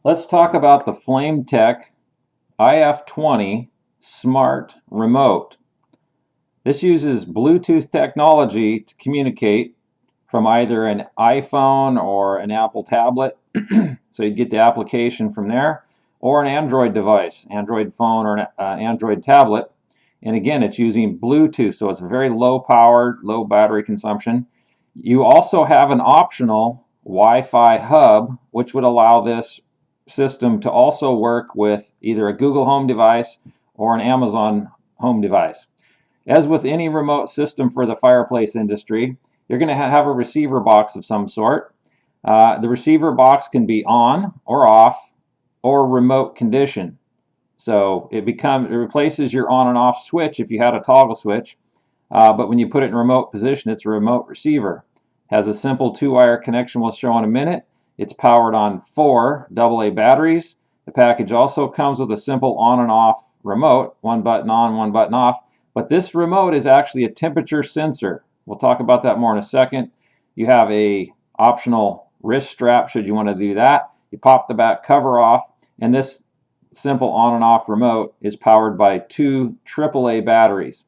Let's talk about the FlameTech IF-20 Smart Remote. This uses Bluetooth technology to communicate from either an iPhone or an Apple tablet, so you get the application from there, or an Android device, Android phone or an Android tablet. And again, it's using Bluetooth, so it's very low powered, low battery consumption. You also have an optional Wi-Fi hub, which would allow this system to also work with either a Google Home device or an Amazon Home device. As with any remote system for the fireplace industry, you're going to have a receiver box of some sort. The receiver box can be on or off or remote condition. So it replaces your on and off switch if you had a toggle switch, but when you put it in remote position, it's a remote receiver. Has a simple 2-wire connection we'll show in a minute. It's powered on 4 AA batteries. The package also comes with a simple on and off remote, one button on, one button off. But this remote is actually a temperature sensor. We'll talk about that more in a second. You have a optional wrist strap should you want to do that. You pop the back cover off, and this simple on and off remote is powered by 2 AAA batteries.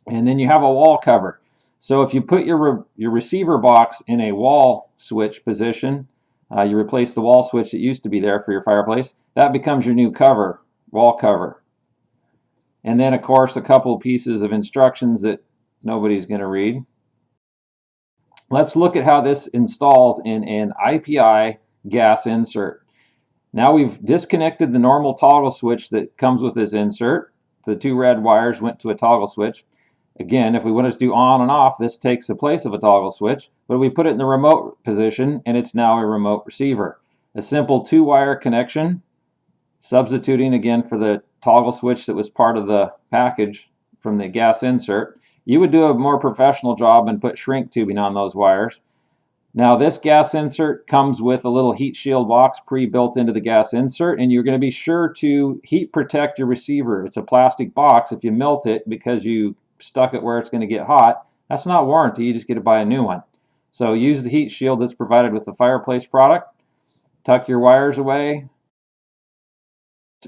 And then you have a wall cover. So if you put your receiver box in a wall switch position, you replace the wall switch that used to be there for your fireplace, that becomes your new cover, wall cover. And then of course a couple of pieces of instructions that nobody's going to read. Let's look at how this installs in an IPI gas insert. Now we've disconnected the normal toggle switch that comes with this insert. The 2 red wires went to a toggle switch. Again, if we want to do on and off, this takes the place of a toggle switch, but we put it in the remote position and it's now a remote receiver. A simple 2-wire connection, substituting again for the toggle switch that was part of the package from the gas insert. You would do a more professional job and put shrink tubing on those wires. Now this gas insert comes with a little heat shield box pre-built into the gas insert, and you're going to be sure to heat protect your receiver. It's a plastic box. If you melt it because you stuck it where it's going to get hot, that's not warranty. You just get to buy a new one. So use the heat shield that's provided with the fireplace product. Tuck your wires away.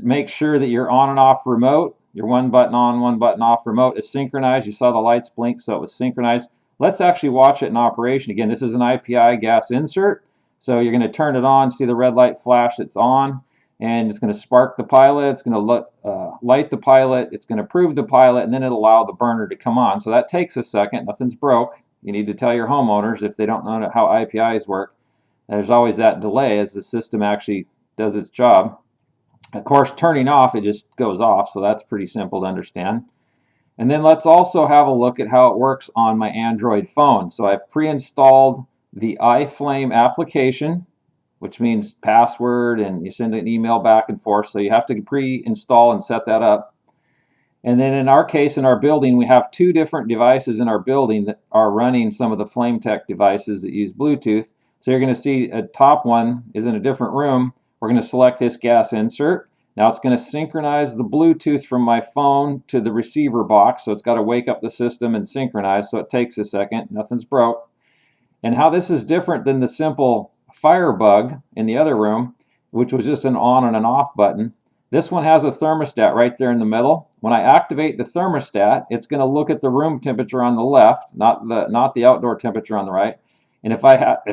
Make sure that your on and off remote, your one button on, one button off remote is synchronized. You saw the lights blink, so it was synchronized. Let's actually watch it in operation. Again, this is an IPI gas insert. So you're going to turn it on, see the red light flash, it's on, and it's going to spark the pilot. It's going to light the pilot. It's going to prove the pilot, and then it'll allow the burner to come on. So that takes a second. Nothing's broke. You need to tell your homeowners if they don't know how IPIs work. There's always that delay as the system actually does its job. Of course, turning off, it just goes off, so that's pretty simple to understand. And then let's also have a look at how it works on my Android phone. So I've pre-installed the iFlame application, which means password, and you send an email back and forth, so you have to pre-install and set that up. And then in our case, in our building, we have 2 different devices in our building that are running some of the FlameTech devices that use Bluetooth. So you're going to see a top one is in a different room. We're going to select this gas insert. Now it's going to synchronize the Bluetooth from my phone to the receiver box, so it's got to wake up the system and synchronize, so it takes a second. Nothing's broke. And how this is different than the simple Firebug in the other room, which was just an on and an off button. This one has a thermostat right there in the middle. When I activate the thermostat, it's going to look at the room temperature on the left, not the outdoor temperature on the right. And if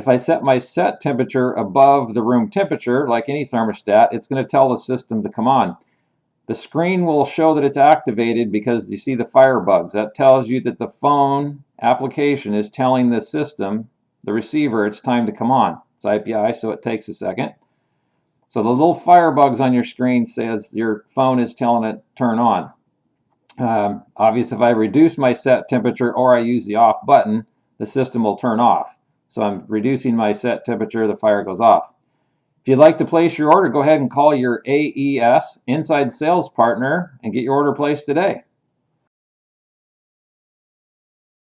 I set my set temperature above the room temperature, like any thermostat, it's going to tell the system to come on. The screen will show that it's activated because you see the firebugs. That tells you that the phone application is telling the system, the receiver, it's time to come on. It's IPI, so it takes a second. So the little firebugs on your screen says your phone is telling it turn on. Obviously, if I reduce my set temperature or I use the off button, the system will turn off. So I'm reducing my set temperature, the fire goes off. If you'd like to place your order, go ahead and call your AES Inside Sales Partner and get your order placed today.